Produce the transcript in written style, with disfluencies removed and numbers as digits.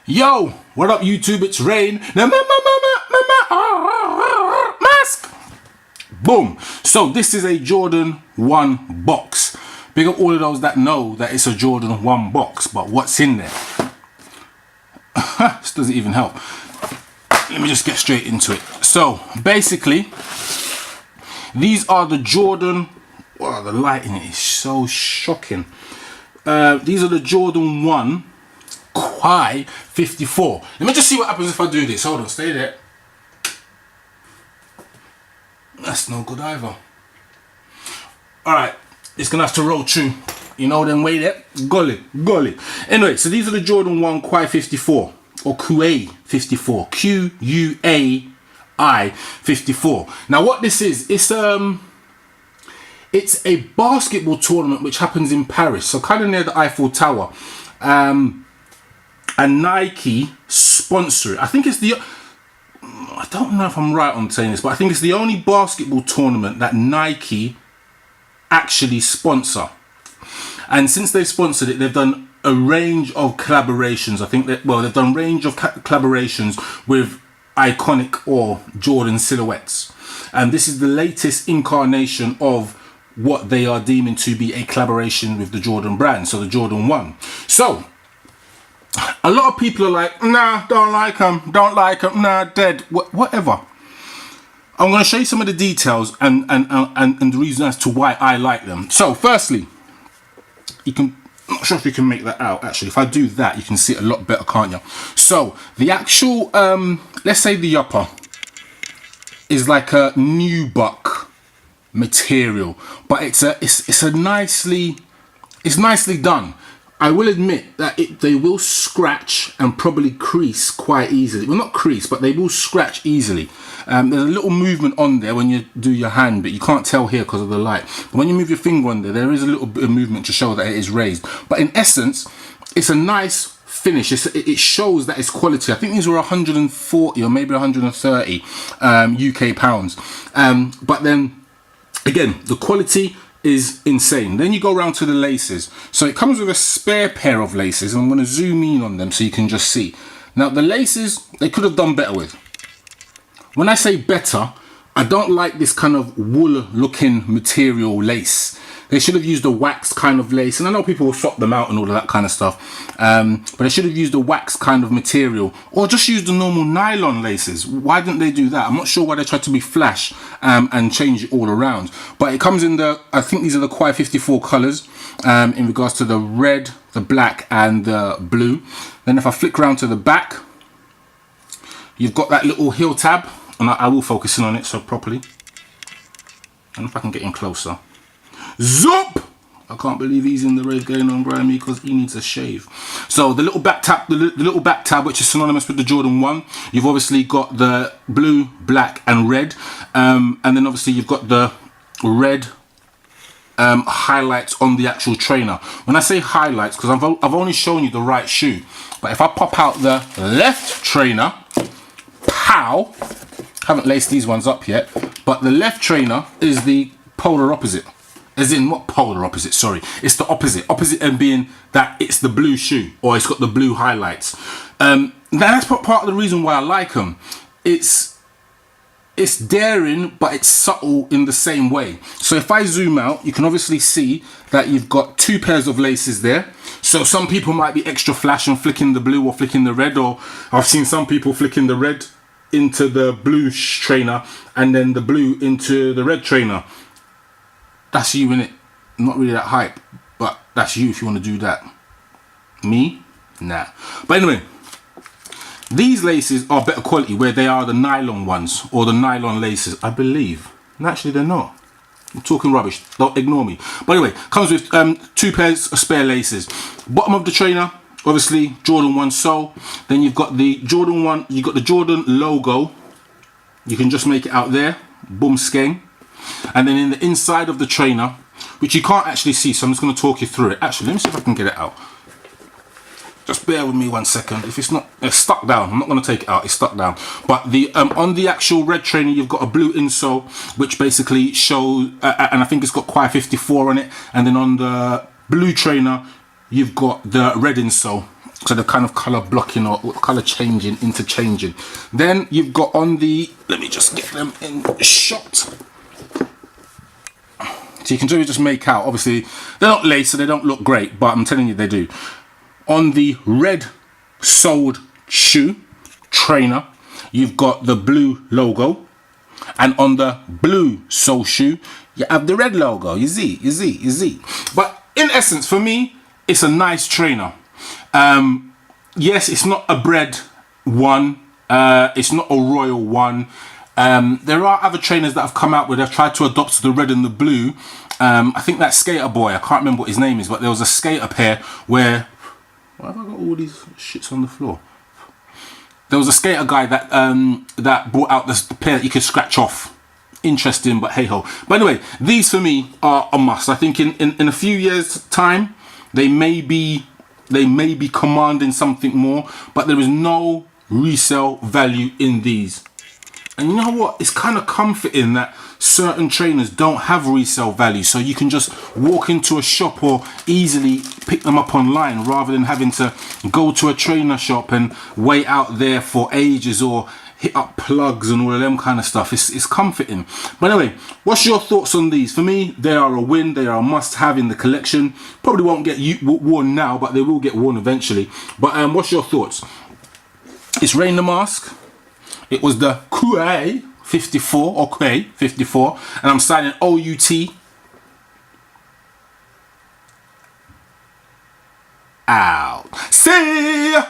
Yo, what up YouTube? It's Rain. Mask. Boom. So this is a Jordan 1 box. Big up all of those that know that it's a Jordan 1 box, but what's in there? This doesn't even help. Let me just get straight into it. So basically, these are the Jordan. Wow, the lighting is so shocking. These are the Jordan 1 Quai 54. Let me just see what happens if I do this. Hold on, stay there. That's no good either. Alright, it's gonna have to roll through. You know them way there? Golly. Anyway, so these are the Jordan 1 Quai 54. Or Quai 54. Q-U-A-I 54. Now what this is, it's a basketball tournament which happens in Paris. So kind of near the Eiffel Tower. And Nike sponsor it. I think it's I don't know if I'm right on saying this, but I think it's the only basketball tournament that Nike actually sponsor. And since they sponsored it, they've done a range of collaborations. I think that, well, they've done a range of collaborations with iconic or Jordan silhouettes. And this is the latest incarnation of what they are deeming to be a collaboration with the Jordan brand. So the Jordan 1. So a lot of people are like, nah, don't like them, nah, dead, whatever. I'm going to show you some of the details and the reason as to why I like them. So firstly, I'm not sure if you can make that out actually. If I do that, you can see it a lot better, can't you? So the actual, let's say the upper is like a nubuck material, but it's nicely done. I will admit that they will scratch and probably crease quite easily. Well, not crease, but they will scratch easily. There's a little movement on there when you do your hand, but you can't tell here because of the light. But when you move your finger on there, there is a little bit of movement to show that it is raised. But in essence, it's a nice finish. It shows that it's quality. I think these were 140 or maybe 130 UK pounds. But then, again, the quality is insane. Then you go around to the laces. So it comes with a spare pair of laces, and I'm going to zoom in on them so you can just see. Now the laces, they could have done better with. When I say better, I don't like this kind of wool looking material lace. They should have used a wax kind of lace, and I know people will swap them out and all of that kind of stuff, but they should have used a wax kind of material, or just used the normal nylon laces. Why didn't they do that? I'm not sure why they tried to be flash and change it all around. But it comes in I think these are the Quai 54 colours, in regards to the red, the black and the blue. Then if I flick around to the back, you've got that little heel tab, and I will focus in on it so properly. And if I can get in closer. Zoop! I can't believe he's in the rave going on grimy because he needs a shave. So the little back tab, the little back tab, which is synonymous with the Jordan 1. You've obviously got the blue, black and red. And then obviously you've got the red highlights on the actual trainer. When I say highlights, because I've only shown you the right shoe. But if I pop out the left trainer, pow! Haven't laced these ones up yet. But the left trainer is the polar opposite. As in, what polar opposite? Sorry, it's the opposite. Opposite end being that it's the blue shoe, or it's got the blue highlights. That's part of the reason why I like them. It's daring, but it's subtle in the same way. So if I zoom out, you can obviously see that you've got two pairs of laces there. So some people might be extra flash and flicking the blue or flicking the red, or I've seen some people flicking the red into the blue trainer and then the blue into the red trainer. That's you, innit? Not really that hype, but that's you if you want to do that. Me? Nah. But anyway, these laces are better quality where they are the nylon ones, or the nylon laces, I believe. And actually they're not. I'm talking rubbish, don't ignore me. But anyway, comes with two pairs of spare laces. Bottom of the trainer, obviously Jordan 1 sole. Then you've got the Jordan 1, you've got the Jordan logo. You can just make it out there. Boom skeng. And then in the inside of the trainer, which you can't actually see, so I'm just going to talk you through it. Actually, let me see if I can get it out. Just bear with me 1 second. If it's stuck down. I'm not going to take it out. It's stuck down. But the on the actual red trainer, you've got a blue insole, which basically shows, and I think it's got Quai 54 on it. And then on the blue trainer, you've got the red insole. So they're kind of color blocking or color changing, interchanging. Then you've got on the, let me just get them in shot. So you can really just make out, obviously they're not lace, so they don't look great, but I'm telling you they do. On the red soled shoe trainer, you've got the blue logo, and on the blue sole shoe, you have the red logo. You see. But in essence, for me, it's a nice trainer. Yes, it's not a bread one. It's not a royal one. There are other trainers that have come out where they've tried to adopt the red and the blue. I think that skater boy, I can't remember what his name is, but there was a skater pair where... Why have I got all these shits on the floor? There was a skater guy that that brought out this pair that you could scratch off. Interesting, but hey ho. But anyway, these for me are a must. I think in a few years' time, they may be commanding something more, but there is no resale value in these. And you know what? It's kind of comforting that certain trainers don't have resale value, so you can just walk into a shop or easily pick them up online rather than having to go to a trainer shop and wait out there for ages or hit up plugs and all of them kind of stuff. It's comforting. But anyway, what's your thoughts on these? For me, they are a win. They are a must-have in the collection. Probably won't get worn now, but they will get worn eventually. But what's your thoughts? It's Rain the Mask. It was the Quai 54 or Quai 54, and I'm signing OUT out. See ya!